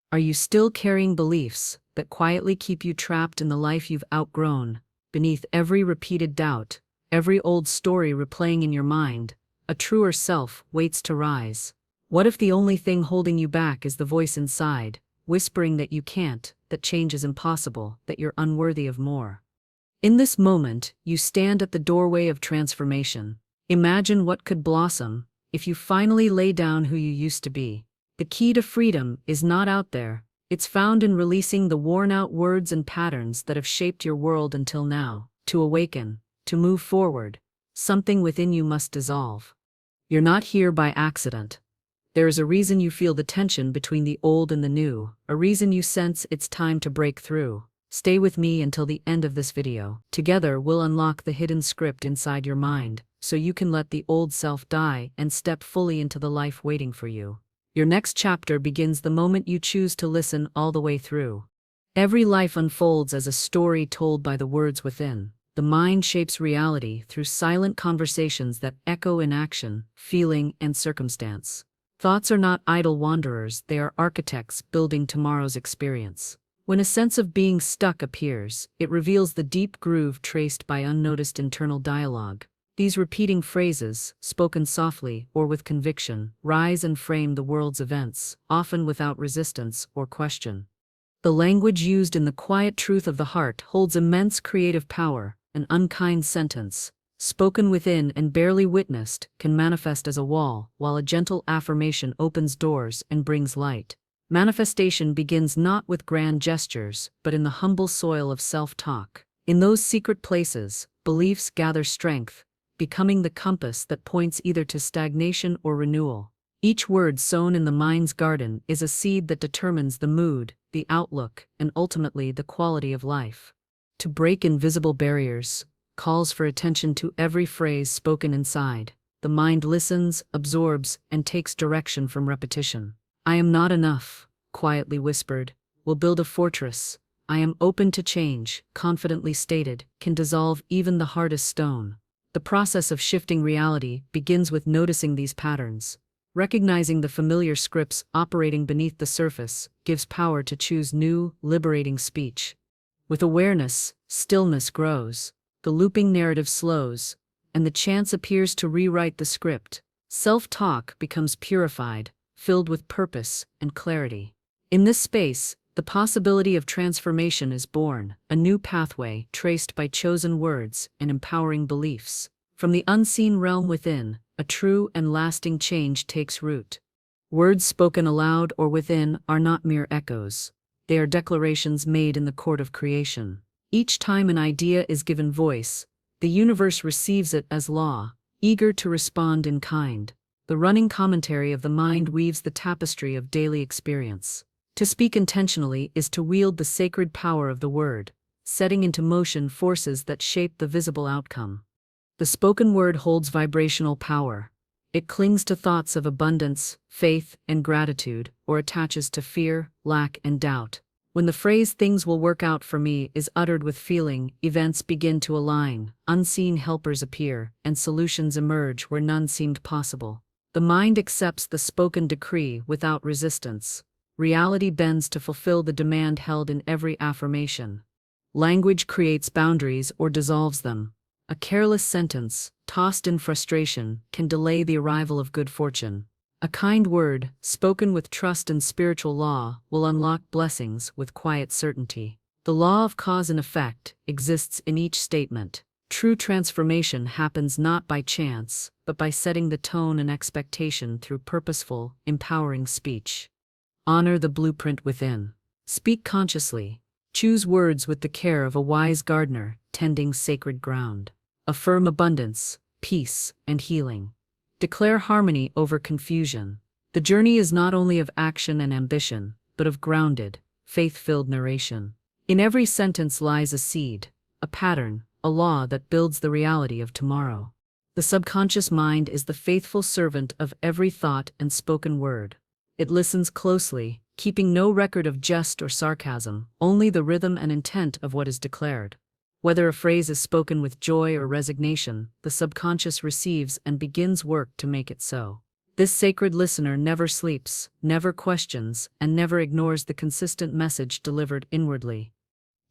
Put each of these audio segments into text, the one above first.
Are you still carrying beliefs that quietly keep you trapped in the life you've outgrown? Beneath every repeated doubt, every old story replaying in your mind, a truer self waits to rise. What if the only thing holding you back is the voice inside, whispering that you can't, that change is impossible, that you're unworthy of more? In this moment, you stand at the doorway of transformation. Imagine what could blossom if you finally lay down who you used to be. The key to freedom is not out there. It's found in releasing the worn-out words and patterns that have shaped your world until now. To awaken, to move forward, something within you must dissolve. You're not here by accident. There is a reason you feel the tension between the old and the new, a reason you sense it's time to break through. Stay with me until the end of this video. Together, we'll unlock the hidden script inside your mind, so you can let the old self die and step fully into the life waiting for you. Your next chapter begins the moment you choose to listen all the way through. Every life unfolds as a story told by the words within. The mind shapes reality through silent conversations that echo in action, feeling, and circumstance. Thoughts are not idle wanderers, they are architects building tomorrow's experience. When a sense of being stuck appears, it reveals the deep groove traced by unnoticed internal dialogue. These repeating phrases, spoken softly or with conviction, rise and frame the world's events, often without resistance or question. The language used in the quiet truth of the heart holds immense creative power. An unkind sentence, spoken within and barely witnessed, can manifest as a wall, while a gentle affirmation opens doors and brings light. Manifestation begins not with grand gestures, but in the humble soil of self-talk. In those secret places, beliefs gather strength, becoming the compass that points either to stagnation or renewal. Each word sown in the mind's garden is a seed that determines the mood, the outlook, and ultimately the quality of life. To break invisible barriers calls for attention to every phrase spoken inside. The mind listens, absorbs, and takes direction from repetition. "I am not enough," quietly whispered, "will build a fortress. I am open to change," confidently stated, can dissolve even the hardest stone. The process of shifting reality begins with noticing these patterns. Recognizing the familiar scripts operating beneath the surface gives power to choose new, liberating speech. With awareness, stillness grows, the looping narrative slows, and the chance appears to rewrite the script. Self-talk becomes purified, filled with purpose and clarity. In this space, the possibility of transformation is born, a new pathway traced by chosen words and empowering beliefs. From the unseen realm within, a true and lasting change takes root. Words spoken aloud or within are not mere echoes. They are declarations made in the court of creation. Each time an idea is given voice, the universe receives it as law, eager to respond in kind. The running commentary of the mind weaves the tapestry of daily experience. To speak intentionally is to wield the sacred power of the word, setting into motion forces that shape the visible outcome. The spoken word holds vibrational power. It clings to thoughts of abundance, faith, and gratitude, or attaches to fear, lack, and doubt. When the phrase "things will work out for me" is uttered with feeling, events begin to align, unseen helpers appear, and solutions emerge where none seemed possible. The mind accepts the spoken decree without resistance. Reality bends to fulfill the demand held in every affirmation. Language creates boundaries or dissolves them. A careless sentence, tossed in frustration, can delay the arrival of good fortune. A kind word, spoken with trust and spiritual law, will unlock blessings with quiet certainty. The law of cause and effect exists in each statement. True transformation happens not by chance, but by setting the tone and expectation through purposeful, empowering speech. Honor the blueprint within. Speak consciously. Choose words with the care of a wise gardener tending sacred ground. Affirm abundance, peace, and healing. Declare harmony over confusion. The journey is not only of action and ambition, but of grounded, faith-filled narration. In every sentence lies a seed, a pattern, a law that builds the reality of tomorrow. The subconscious mind is the faithful servant of every thought and spoken word. It listens closely, keeping no record of jest or sarcasm, only the rhythm and intent of what is declared. Whether a phrase is spoken with joy or resignation, the subconscious receives and begins work to make it so. This sacred listener never sleeps, never questions, and never ignores the consistent message delivered inwardly.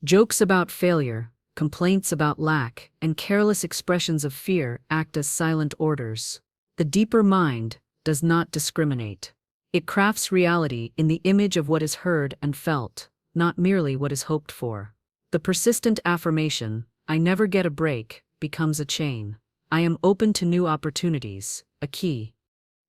Jokes about failure, complaints about lack, and careless expressions of fear act as silent orders. The deeper mind does not discriminate. It crafts reality in the image of what is heard and felt, not merely what is hoped for. The persistent affirmation, "I never get a break," becomes a chain. "I am open to new opportunities," a key.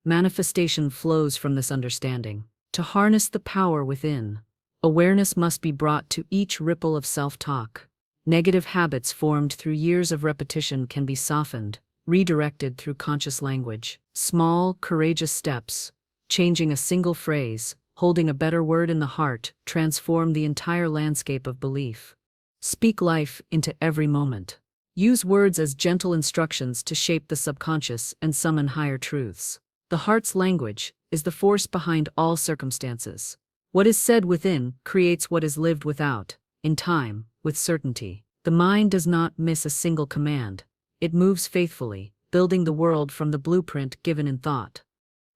Manifestation flows from this understanding. To harness the power within, awareness must be brought to each ripple of self-talk. Negative habits formed through years of repetition can be softened, redirected through conscious language. Small, courageous steps, changing a single phrase, holding a better word in the heart, transform the entire landscape of belief. Speak life into every moment. Use words as gentle instructions to shape the subconscious and summon higher truths. The heart's language is the force behind all circumstances. What is said within creates what is lived without, in time, with certainty. The mind does not miss a single command. It moves faithfully, building the world from the blueprint given in thought.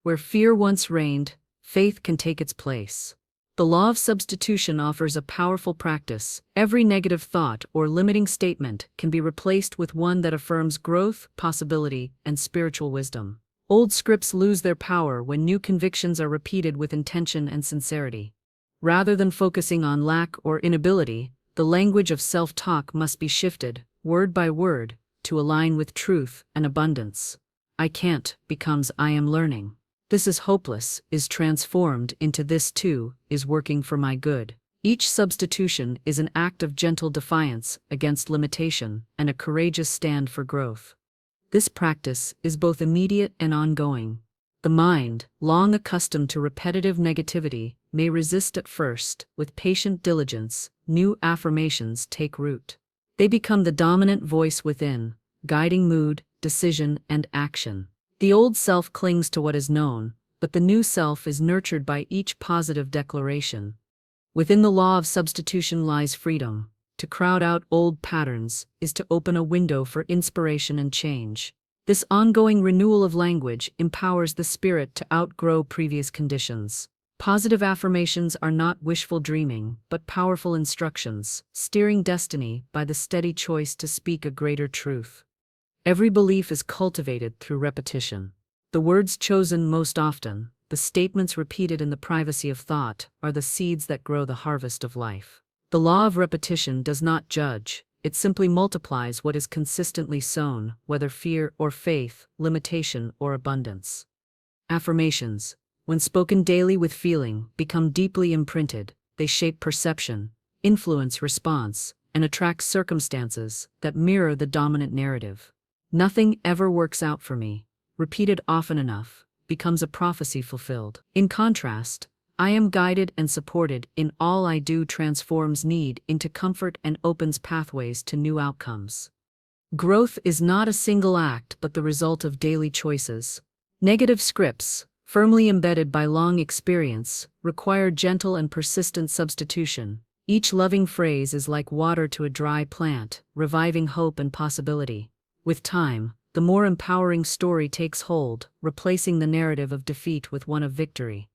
Where fear once reigned, faith can take its place. The law of substitution offers a powerful practice. Every negative thought or limiting statement can be replaced with one that affirms growth, possibility, and spiritual wisdom. Old scripts lose their power when new convictions are repeated with intention and sincerity. Rather than focusing on lack or inability, the language of self-talk must be shifted, word by word, to align with truth and abundance. "I can't" becomes "I am learning." "This is hopeless" is transformed into "this too is working for my good." Each substitution is an act of gentle defiance against limitation and a courageous stand for growth. This practice is both immediate and ongoing. The mind, long accustomed to repetitive negativity, may resist at first. With patient diligence, new affirmations take root. They become the dominant voice within, guiding mood, decision, and action. The old self clings to what is known, but the new self is nurtured by each positive declaration. Within the law of substitution lies freedom. To crowd out old patterns is to open a window for inspiration and change. This ongoing renewal of language empowers the spirit to outgrow previous conditions. Positive affirmations are not wishful dreaming, but powerful instructions, steering destiny by the steady choice to speak a greater truth. Every belief is cultivated through repetition. The words chosen most often, the statements repeated in the privacy of thought, are the seeds that grow the harvest of life. The law of repetition does not judge, it simply multiplies what is consistently sown, whether fear or faith, limitation or abundance. Affirmations, when spoken daily with feeling, become deeply imprinted. They shape perception, influence response, and attract circumstances that mirror the dominant narrative. "Nothing ever works out for me," repeated often enough, becomes a prophecy fulfilled. In contrast, "I am guided and supported in all I do" transforms need into comfort and opens pathways to new outcomes. Growth is not a single act but the result of daily choices. Negative scripts, firmly embedded by long experience, require gentle and persistent substitution. Each loving phrase is like water to a dry plant, reviving hope and possibility. With time, the more empowering story takes hold, replacing the narrative of defeat with one of victory.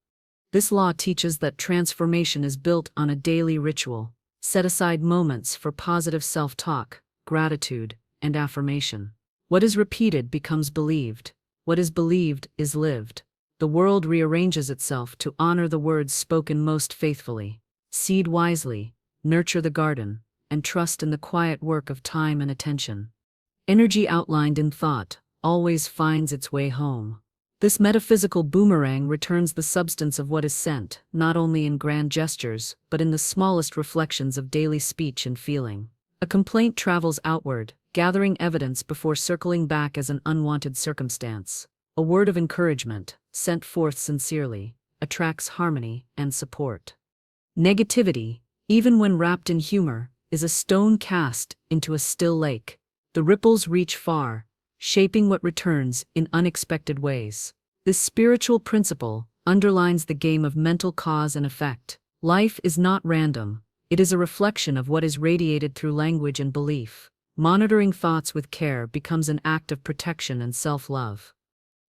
This law teaches that transformation is built on a daily ritual. Set aside moments for positive self-talk, gratitude, and affirmation. What is repeated becomes believed. What is believed is lived. The world rearranges itself to honor the words spoken most faithfully. Seed wisely, nurture the garden, and trust in the quiet work of time and attention. Energy outlined in thought always finds its way home. This metaphysical boomerang returns the substance of what is sent, not only in grand gestures, but in the smallest reflections of daily speech and feeling. A complaint travels outward, gathering evidence before circling back as an unwanted circumstance. A word of encouragement, sent forth sincerely, attracts harmony and support. Negativity, even when wrapped in humor, is a stone cast into a still lake. The ripples reach far, shaping what returns in unexpected ways. This spiritual principle underlines the game of mental cause and effect. Life is not random, it is a reflection of what is radiated through language and belief. Monitoring thoughts with care becomes an act of protection and self-love.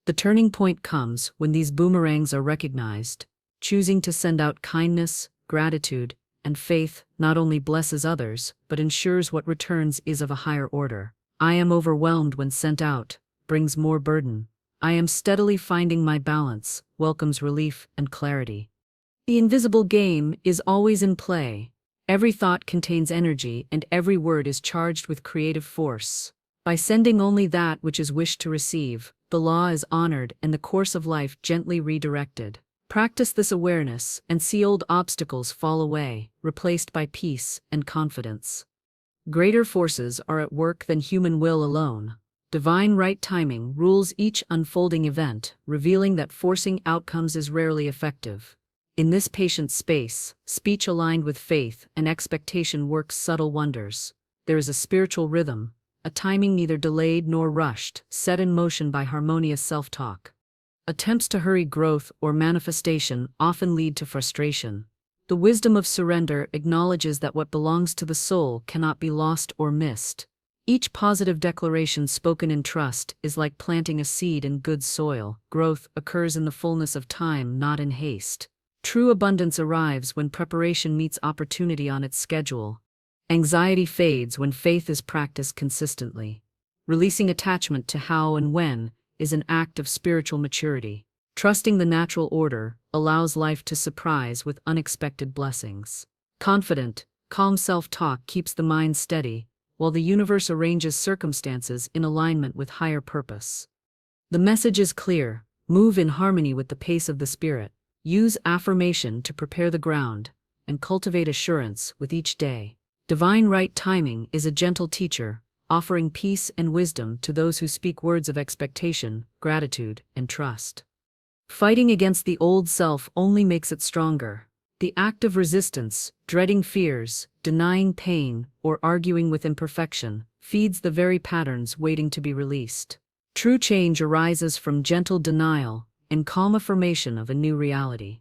The turning point comes when these boomerangs are recognized. Choosing to send out kindness, gratitude, and faith not only blesses others, but ensures what returns is of a higher order. I am overwhelmed when sent out, brings more burden. I am steadily finding my balance, welcomes relief and clarity. The invisible game is always in play. Every thought contains energy, and every word is charged with creative force. By sending only that which is wished to receive, the law is honored and the course of life gently redirected. Practice this awareness and see old obstacles fall away, replaced by peace and confidence. Greater forces are at work than human will alone. Divine right timing rules each unfolding event, revealing that forcing outcomes is rarely effective. In this patient space, speech aligned with faith and expectation works subtle wonders. There is a spiritual rhythm, a timing neither delayed nor rushed, set in motion by harmonious self-talk. Attempts to hurry growth or manifestation often lead to frustration. The wisdom of surrender acknowledges that what belongs to the soul cannot be lost or missed. Each positive declaration spoken in trust is like planting a seed in good soil. Growth occurs in the fullness of time, not in haste. True abundance arrives when preparation meets opportunity on its schedule. Anxiety fades when faith is practiced consistently. Releasing attachment to how and when is an act of spiritual maturity. Trusting the natural order allows life to surprise with unexpected blessings. Confident, calm self-talk keeps the mind steady, while the universe arranges circumstances in alignment with higher purpose. The message is clear: move in harmony with the pace of the spirit. Use affirmation to prepare the ground, and cultivate assurance with each day. Divine right timing is a gentle teacher, offering peace and wisdom to those who speak words of expectation, gratitude, and trust. Fighting against the old self only makes it stronger. The act of resistance, dreading fears, denying pain, or arguing with imperfection, feeds the very patterns waiting to be released. True change arises from gentle denial and calm affirmation of a new reality.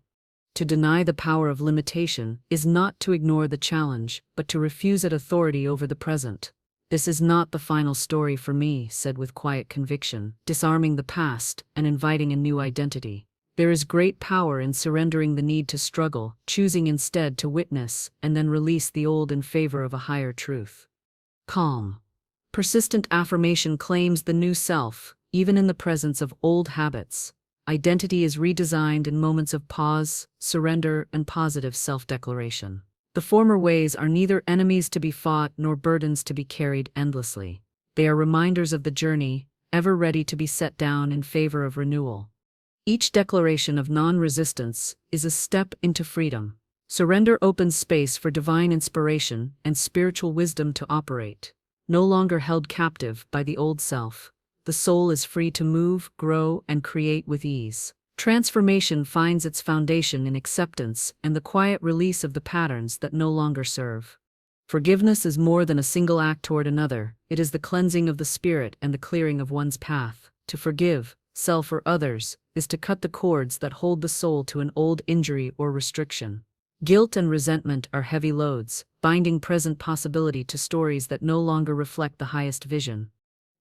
To deny the power of limitation is not to ignore the challenge, but to refuse it authority over the present. "This is not the final story for me," said with quiet conviction, disarming the past and inviting a new identity. There is great power in surrendering the need to struggle, choosing instead to witness and then release the old in favor of a higher truth. Calm. Persistent affirmation claims the new self, even in the presence of old habits. Identity is redesigned in moments of pause, surrender, and positive self-declaration. The former ways are neither enemies to be fought nor burdens to be carried endlessly. They are reminders of the journey, ever ready to be set down in favor of renewal. Each declaration of non-resistance is a step into freedom. Surrender opens space for divine inspiration and spiritual wisdom to operate. No longer held captive by the old self, the soul is free to move, grow, and create with ease. Transformation finds its foundation in acceptance and the quiet release of the patterns that no longer serve. Forgiveness is more than a single act toward another. It is the cleansing of the spirit and the clearing of one's path. To forgive, self or others, is to cut the cords that hold the soul to an old injury or restriction. Guilt and resentment are heavy loads, binding present possibility to stories that no longer reflect the highest vision.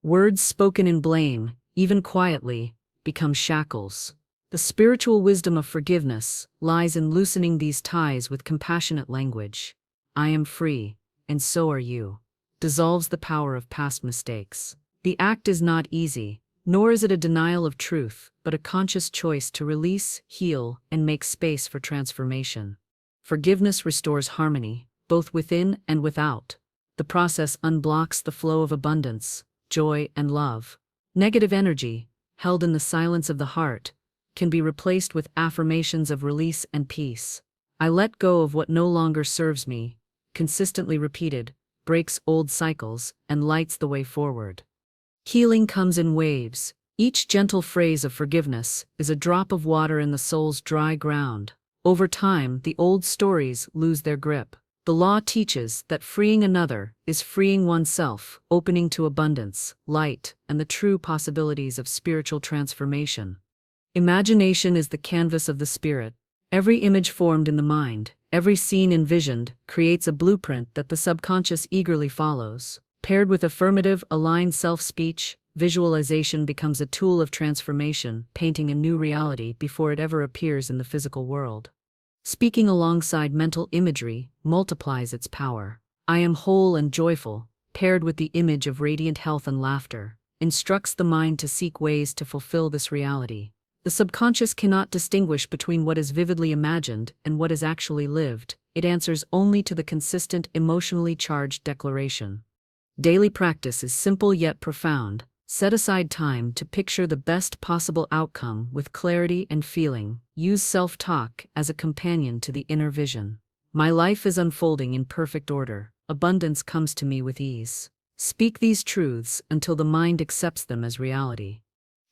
Words spoken in blame, even quietly, become shackles. The spiritual wisdom of forgiveness lies in loosening these ties with compassionate language. "I am free, and so are you," dissolves the power of past mistakes. The act is not easy, nor is it a denial of truth, but a conscious choice to release, heal, and make space for transformation. Forgiveness restores harmony, both within and without. The process unblocks the flow of abundance, joy, and love. Negative energy, held in the silence of the heart, can be replaced with affirmations of release and peace. "I let go of what no longer serves me," consistently repeated, breaks old cycles and lights the way forward. Healing comes in waves. Each gentle phrase of forgiveness is a drop of water in the soul's dry ground. Over time, the old stories lose their grip. The law teaches that freeing another is freeing oneself, opening to abundance, light, and the true possibilities of spiritual transformation. Imagination is the canvas of the spirit. Every image formed in the mind, every scene envisioned, creates a blueprint that the subconscious eagerly follows. Paired with affirmative, aligned self-speech, Visualization becomes a tool of transformation, painting a new reality before it ever appears in the physical world. Speaking alongside mental imagery multiplies its power. I am whole and joyful, paired with the image of radiant health and laughter, instructs the mind to seek ways to fulfill this reality. The subconscious cannot distinguish between what is vividly imagined and what is actually lived. It answers only to the consistent, emotionally charged declaration. Daily practice is simple yet profound. Set aside time to picture the best possible outcome with clarity and feeling. Use self-talk as a companion to the inner vision. My life is unfolding in perfect order. Abundance comes to me with ease. Speak these truths until the mind accepts them as reality.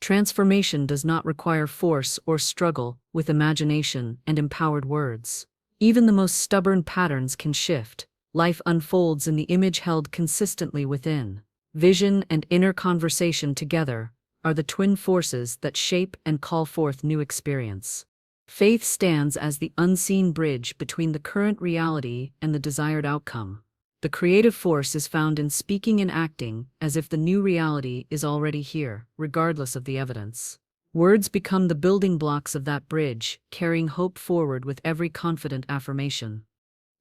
Transformation does not require force or struggle with imagination and empowered words. Even the most stubborn patterns can shift. Life unfolds in the image held consistently within. Vision and inner conversation together are the twin forces that shape and call forth new experience. Faith stands as the unseen bridge between the current reality and the desired outcome. The creative force is found in speaking and acting as if the new reality is already here, regardless of the evidence. Words become the building blocks of that bridge, carrying hope forward with every confident affirmation.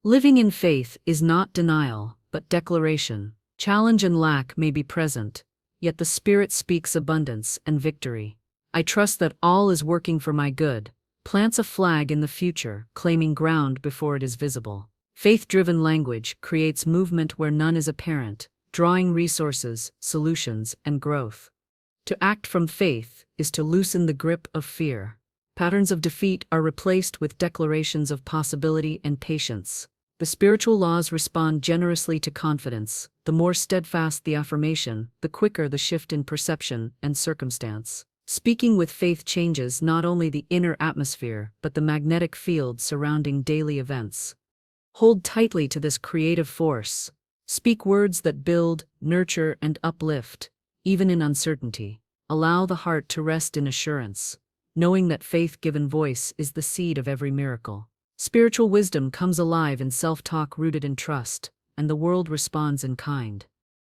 Living in faith is not denial, but declaration. Challenge and lack may be present, yet the Spirit speaks abundance and victory. I trust that all is working for my good, plants a flag in the future, claiming ground before it is visible. Faith-driven language creates movement where none is apparent, drawing resources, solutions, and growth. To act from faith is to loosen the grip of fear. Patterns of defeat are replaced with declarations of possibility and patience. The spiritual laws respond generously to confidence. The more steadfast the affirmation, the quicker the shift in perception and circumstance. Speaking with faith changes not only the inner atmosphere, but the magnetic field surrounding daily events. Hold tightly to this creative force. Speak words that build, nurture, and uplift, even in uncertainty. Allow the heart to rest in assurance, knowing that faith-given voice is the seed of every miracle. Spiritual wisdom comes alive in self-talk rooted in trust, and the world responds in kind.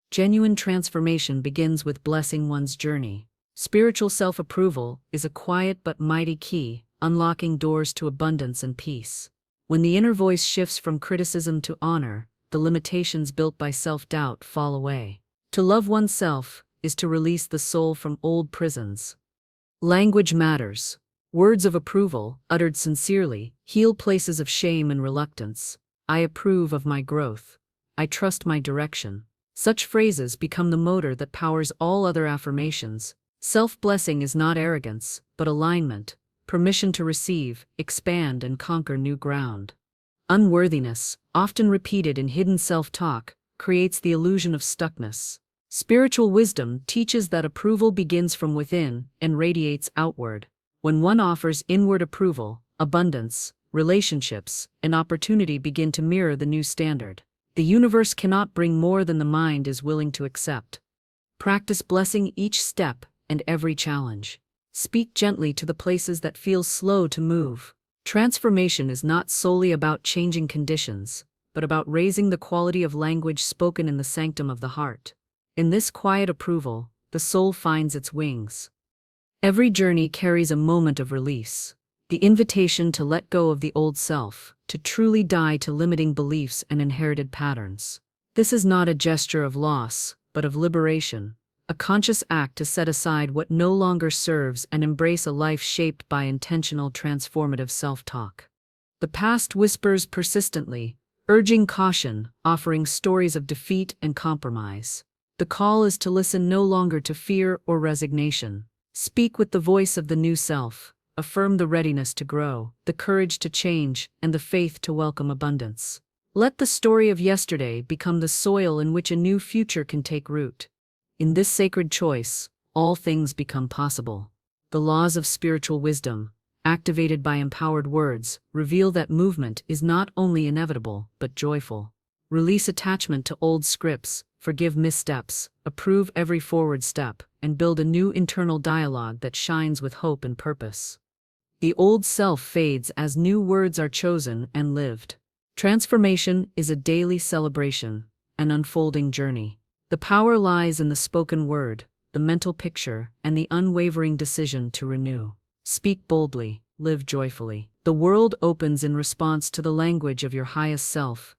Genuine transformation begins with blessing one's journey. Spiritual self-approval is a quiet but mighty key, unlocking doors to abundance and peace. When the inner voice shifts from criticism to honor, the limitations built by self-doubt fall away. To love oneself is to release the soul from old prisons. Language matters. Words of approval, uttered sincerely, heal places of shame and reluctance. I approve of my growth. I trust my direction. Such phrases become the motor that powers all other affirmations. Self-blessing is not arrogance, but alignment, permission to receive, expand, and conquer new ground. Unworthiness, often repeated in hidden self-talk, creates the illusion of stuckness. Spiritual wisdom teaches that approval begins from within and radiates outward. When one offers inward approval, abundance, relationships, and opportunity begin to mirror the new standard. The universe cannot bring more than the mind is willing to accept. Practice blessing each step and every challenge. Speak gently to the places that feel slow to move. Transformation is not solely about changing conditions, but about raising the quality of language spoken in the sanctum of the heart. In this quiet approval, the soul finds its wings. Every journey carries a moment of release, the invitation to let go of the old self, to truly die to limiting beliefs and inherited patterns. This is not a gesture of loss, but of liberation, a conscious act to set aside what no longer serves and embrace a life shaped by intentional transformative self-talk. The past whispers persistently, urging caution, offering stories of defeat and compromise. The call is to listen no longer to fear or resignation. Speak with the voice of the new self. Affirm the readiness to grow, the courage to change, and the faith to welcome abundance. Let the story of yesterday become the soil in which a new future can take root. In this sacred choice, all things become possible. The laws of spiritual wisdom, activated by empowered words, reveal that movement is not only inevitable, but joyful. Release attachment to old scripts, forgive missteps, approve every forward step, and build a new internal dialogue that shines with hope and purpose. The old self fades as new words are chosen and lived. Transformation is a daily celebration, an unfolding journey. The power lies in the spoken word, the mental picture, and the unwavering decision to renew. Speak boldly, live joyfully. The world opens in response to the language of your highest self.